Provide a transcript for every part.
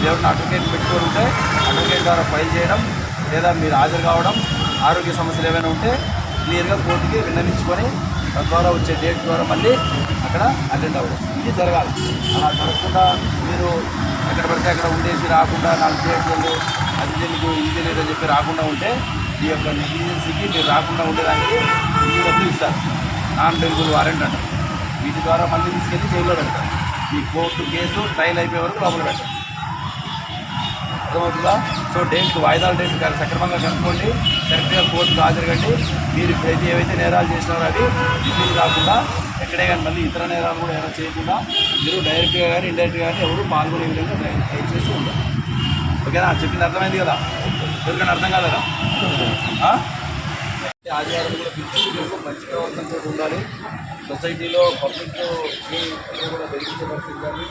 మీరు ఎవరైనా అడ్వకేట్ పెట్టుకొని ఉంటే అడ్వకేట్ ద్వారా ఫైల్ చేయడం, లేదా మీరు హాజరు కావడం, ఆరోగ్య సమస్యలు ఏమైనా ఉంటే క్లియర్గా కోర్టుకి విన్నవించుకొని తద్వారా వచ్చే డేట్ ద్వారా మళ్ళీ అక్కడ అటెండ్ అవ్వడం, ఇది జరగాలి. అలా జరగకుండా మీరు ఎక్కడ పడితే అక్కడ ఉండేసి రాకుండా 4 డేట్లు అది దీనికి ఇది లేదని చెప్పి రాకుండా ఉంటే ఈ యొక్క నెగ్లిజెన్సీకి మీరు రాకుండా ఉండేదానికి ఈ డబ్బులు ఇస్తారు, నాన్ బెయిలబుల్ వారెంట్ అంటారు. వీటి ద్వారా మళ్ళీ తీసుకెళ్ళి జైల్లో పెడతారు. ఈ కోర్టు కేసు ట్రయల్ అయిపోయే వరకు లోపల పెట్టారు. అర్థమవుతుందా? సో వాయిదాల డేట్ సక్రమంగా కనుక్కోండి, కరెక్ట్గా కోర్టుకు హాజరుగండి. మీరు ఇప్పుడైతే ఏవైతే నేరాలు చేసినారో అవి రిపీట్ కాకుండా ఎక్కడే కానీ మళ్ళీ ఇతర నేరాలు కూడా ఏమైనా చేయకుండా మీరు డైరెక్ట్గా కానీ ఇండైరెక్ట్గా కానీ ఎవరు పాల్గొనే విధంగా దయచేసి ఉండాలి. ఓకేనా? చెప్పింది అర్థమైంది కదా? ఎవరికైనా అర్థం కాలేదా? ఆదివారం కూడా పిలుపు మంచి ప్రవర్తనతో ఉండాలి. సొసైటీలో పబ్లిక్ కూడా బెదిరించే పరిస్థితి కానీ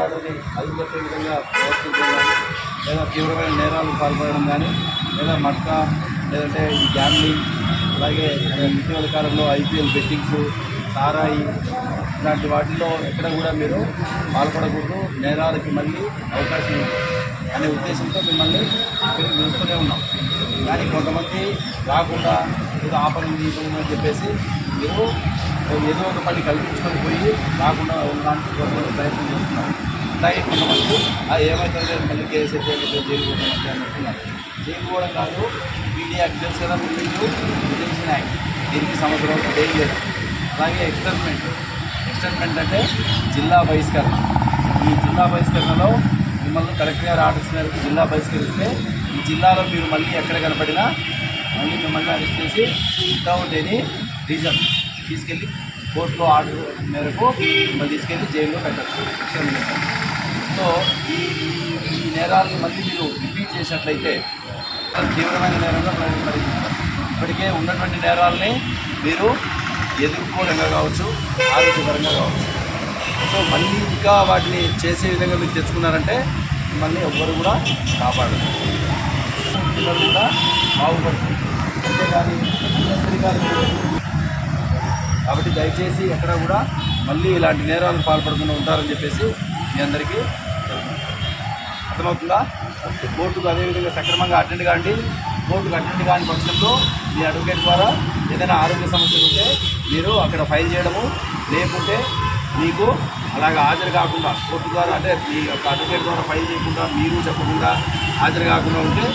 ఆటని అదుపుపట్టే విధంగా ప్రవర్తించడం కానీ, లేదా తీవ్రమైన నేరాలు పాల్పడడం కానీ, లేదా మట్కా లేదంటే ఈ గ్యాంబ్లింగ్, అలాగే ఇటీవల కాలంలో ఐపీఎల్ బెట్టింగ్స్, సారాయి ఇలాంటి వాటిల్లో ఎక్కడ కూడా మీరు పాల్పడకూడదు. నేరాలకి మళ్ళీ అవకాశం అనే ఉద్దేశంతో మిమ్మల్ని చూస్తూనే ఉన్నాం. కానీ కొంతమంది రాకుండా ఏదో ఆపరేషన్ తీసుకుందని చెప్పేసి మీరు ఏదో ఒక పని కల్పించుకొని పోయి రాకుండా ఉండడానికి కొంతమంది ప్రయత్నం చేస్తున్నారు. అలాగే కొంతమంది ఏమవుతుంది మళ్ళీ కేసు అయితే జైలు పోవడానికి అంటున్నారు. జైలు పోవడం కాదు, పీడీ యాక్ట్ తెలుసు కదా, డిటెన్షన్ యాక్ట్, దీనికి సంవత్సరం జైలు లేదు. అలాగే ఎక్స్టర్న్మెంట్ అంటే జిల్లా బహిష్కరణ. ఈ జిల్లా బహిష్కరణలో మిమ్మల్ని కలెక్టర్ గారు ఆర్డర్స్ మేరకు జిల్లా బహిష్కరిస్తే ఈ జిల్లాలో మీరు మళ్ళీ ఎక్కడ కనపడినా మళ్ళీ మిమ్మల్ని అరెస్ట్ చేసి వితౌట్ ఎనీ రీజన్ తీసుకెళ్ళి కోర్టులో ఆర్డర్ మేరకు మిమ్మల్ని తీసుకెళ్ళి జైల్లో పెట్టచ్చు. సో ఈ నేరాలను మళ్ళీ మీరు రిపీట్ చేసినట్లయితే తీవ్రమైన నేరంగా పరిగణిస్తారు. ఇప్పటికే ఉన్నటువంటి నేరాలని మీరు ఎదుర్కోలేంగా కావచ్చు, ఆరోగ్యపరంగా కావచ్చు. సో మళ్ళీ ఇంకా వాటిని చేసే విధంగా మీరు తెచ్చుకున్నారంటే మిమ్మల్ని ఎవ్వరు కూడా కాపాడరు, పిల్లలు కూడా బాగుపడుతుంది. అంతేగాని కాబట్టి దయచేసి ఎక్కడ కూడా మళ్ళీ ఇలాంటి నేరాలకు పాల్పడకుండా ఉంటారని చెప్పేసి మీ అందరికీ అర్థమవుతుందా? కోర్టుకు అదేవిధంగా సక్రమంగా అటెండ్ కాండి. కోర్టుకు అటెండ్ కాని పక్షంలో మీ అడ్వకేట్ ద్వారా ఏదైనా ఆరోగ్య సమస్యలు ఉంటే మీరు అక్కడ ఫైల్ చేయడము, లేకుంటే మీకు అలాగే హాజరు కాకుండా కోర్టు ద్వారా అంటే మీ యొక్క అడ్వకేట్ ద్వారా ఫైల్ చేయకుండా మీరు చెప్పకుండా హాజరు కాకుండా ఉంటే